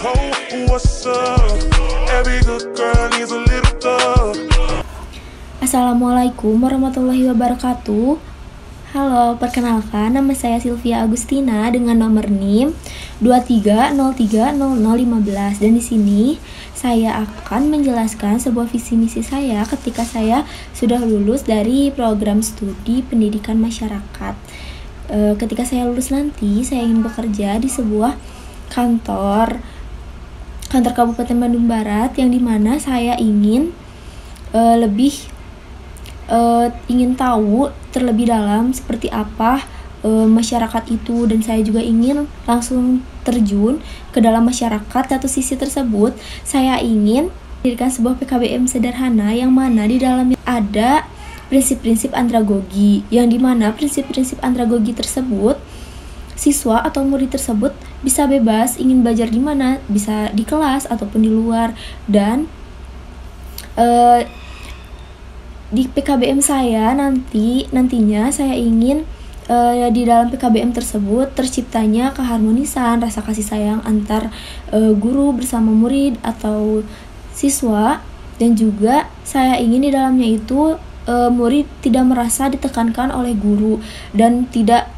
What's up? Every good girl needs a little thug. Assalamualaikum warahmatullahi wabarakatuh. Halo, perkenalkan nama saya Sylvia Agustina dengan nomor NIM 23030015 dan di sini saya akan menjelaskan sebuah visi misi saya ketika saya sudah lulus dari program studi pendidikan masyarakat. Ketika saya lulus nanti, saya ingin bekerja di sebuah kantor Kabupaten Bandung Barat yang dimana saya ingin ingin tahu terlebih dalam seperti apa masyarakat itu, dan saya juga ingin langsung terjun ke dalam masyarakat atau sisi tersebut. Saya ingin mendirikan sebuah PKBM sederhana yang mana di dalamnya ada prinsip-prinsip andragogi, yang dimana prinsip-prinsip andragogi tersebut siswa atau murid tersebut bisa bebas ingin belajar di mana, bisa di kelas ataupun di luar. Dan di PKBM saya nantinya saya ingin di dalam PKBM tersebut terciptanya keharmonisan, rasa kasih sayang antar guru bersama murid atau siswa, dan juga saya ingin di dalamnya itu murid tidak merasa ditekankan oleh guru dan tidak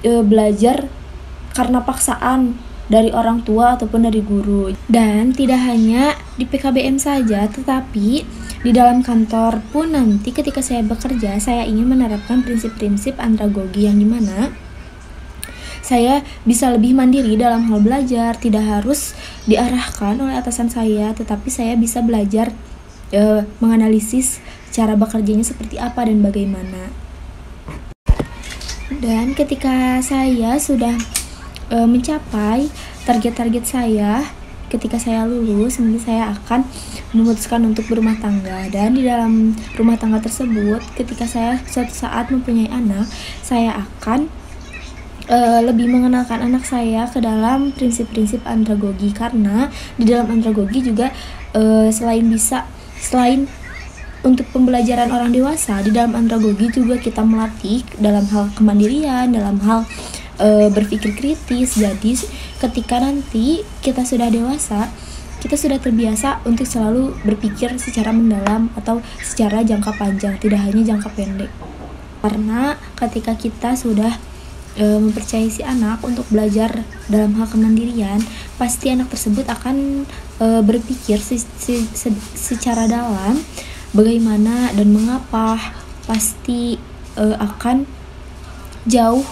belajar karena paksaan dari orang tua ataupun dari guru. Dan tidak hanya di PKBM saja, tetapi di dalam kantor pun nanti ketika saya bekerja, saya ingin menerapkan prinsip-prinsip andragogi yang dimana saya bisa lebih mandiri dalam hal belajar, tidak harus diarahkan oleh atasan saya, tetapi saya bisa belajar menganalisis cara bekerjanya seperti apa dan bagaimana. Dan ketika saya sudah mencapai target-target saya, ketika saya lulus, mungkin saya akan memutuskan untuk berumah tangga. Dan di dalam rumah tangga tersebut, ketika saya suatu saat mempunyai anak, saya akan lebih mengenalkan anak saya ke dalam prinsip-prinsip andragogi, karena di dalam andragogi juga selain untuk pembelajaran orang dewasa, di dalam andragogi juga kita melatih dalam hal kemandirian, dalam hal berpikir kritis. Jadi ketika nanti kita sudah dewasa, kita sudah terbiasa untuk selalu berpikir secara mendalam atau secara jangka panjang, tidak hanya jangka pendek. Karena ketika kita sudah mempercayai si anak untuk belajar dalam hal kemandirian, pasti anak tersebut akan berpikir secara dalam bagaimana dan mengapa, pasti akan jauh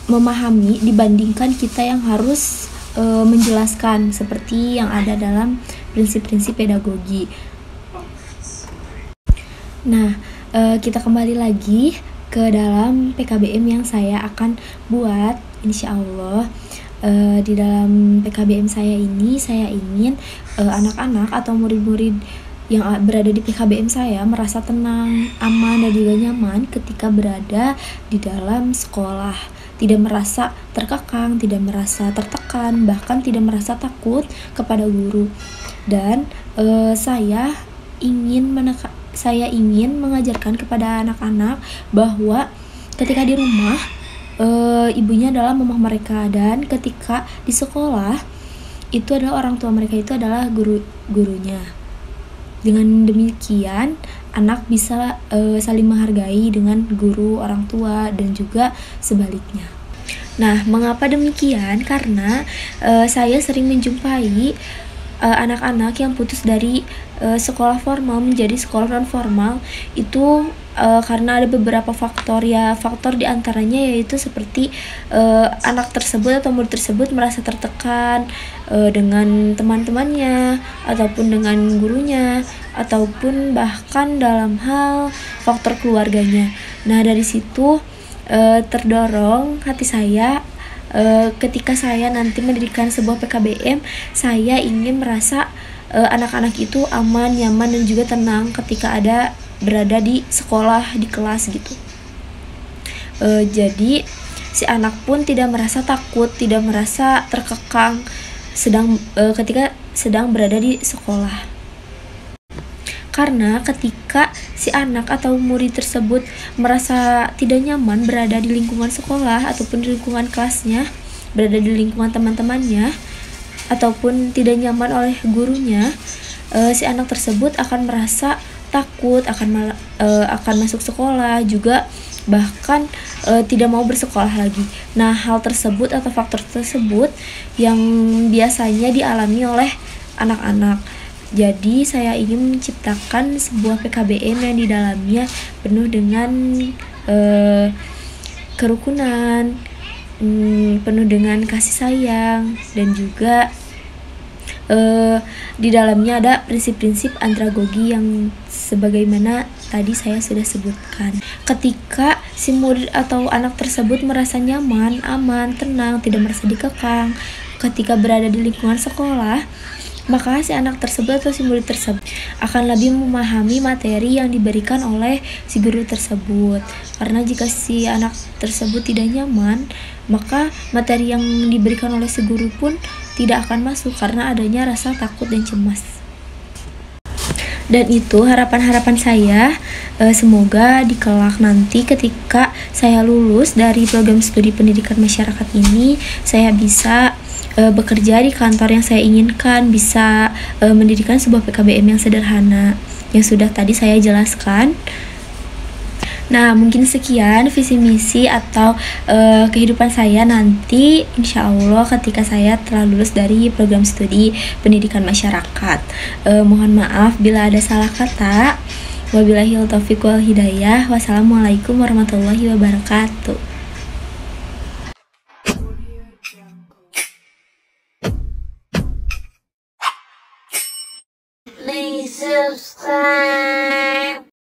memahami dibandingkan kita yang harus menjelaskan seperti yang ada dalam prinsip-prinsip pedagogi. Nah, kita kembali lagi ke dalam PKBM yang saya akan buat, insya Allah. Di dalam PKBM saya ini, saya ingin anak-anak atau murid-murid yang berada di PKBM saya merasa tenang, aman, dan juga nyaman ketika berada di dalam sekolah. Tidak merasa terkekang, tidak merasa tertekan, bahkan tidak merasa takut kepada guru. Dan saya ingin mengajarkan kepada anak-anak bahwa ketika di rumah ibunya adalah mama mereka, dan ketika di sekolah itu adalah orang tua mereka, itu adalah guru-gurunya. Dengan demikian anak bisa saling menghargai dengan guru, orang tua, dan juga sebaliknya. Nah, mengapa demikian? Karena saya sering menjumpai anak-anak yang putus dari sekolah formal menjadi sekolah non formal itu karena ada beberapa faktor, ya faktor diantaranya yaitu seperti anak tersebut atau murid tersebut merasa tertekan dengan teman-temannya ataupun dengan gurunya, ataupun bahkan dalam hal faktor keluarganya. Nah, dari situ terdorong hati saya ketika saya nanti mendirikan sebuah PKBM, saya ingin merasa anak-anak itu aman, nyaman, dan juga tenang ketika berada di sekolah, di kelas gitu. Jadi si anak pun tidak merasa takut, tidak merasa terkekang ketika sedang berada di sekolah. Karena ketika si anak atau murid tersebut merasa tidak nyaman berada di lingkungan sekolah ataupun di lingkungan kelasnya, berada di lingkungan teman-temannya, ataupun tidak nyaman oleh gurunya, si anak tersebut akan merasa takut akan masuk sekolah, juga bahkan tidak mau bersekolah lagi. Nah, hal tersebut atau faktor tersebut yang biasanya dialami oleh anak-anak. Jadi saya ingin menciptakan sebuah PKBM yang di dalamnya penuh dengan kerukunan, penuh dengan kasih sayang, dan juga di dalamnya ada prinsip-prinsip andragogi yang sebagaimana tadi saya sudah sebutkan. Ketika si murid atau anak tersebut merasa nyaman, aman, tenang, tidak merasa dikekang ketika berada di lingkungan sekolah, maka si anak tersebut atau si murid tersebut akan lebih memahami materi yang diberikan oleh si guru tersebut. Karena jika si anak tersebut tidak nyaman, maka materi yang diberikan oleh si guru pun tidak akan masuk karena adanya rasa takut dan cemas. Dan itu harapan-harapan saya, semoga di kelak nanti ketika saya lulus dari program studi pendidikan masyarakat ini, saya bisa bekerja di kantor yang saya inginkan, bisa mendirikan sebuah PKBM yang sederhana yang sudah tadi saya jelaskan. Nah, mungkin sekian visi misi atau kehidupan saya nanti, insya Allah ketika saya telah lulus dari program studi pendidikan masyarakat. Mohon maaf bila ada salah kata. Wabillahi taufiq wal hidayah. Wassalamualaikum warahmatullahi wabarakatuh.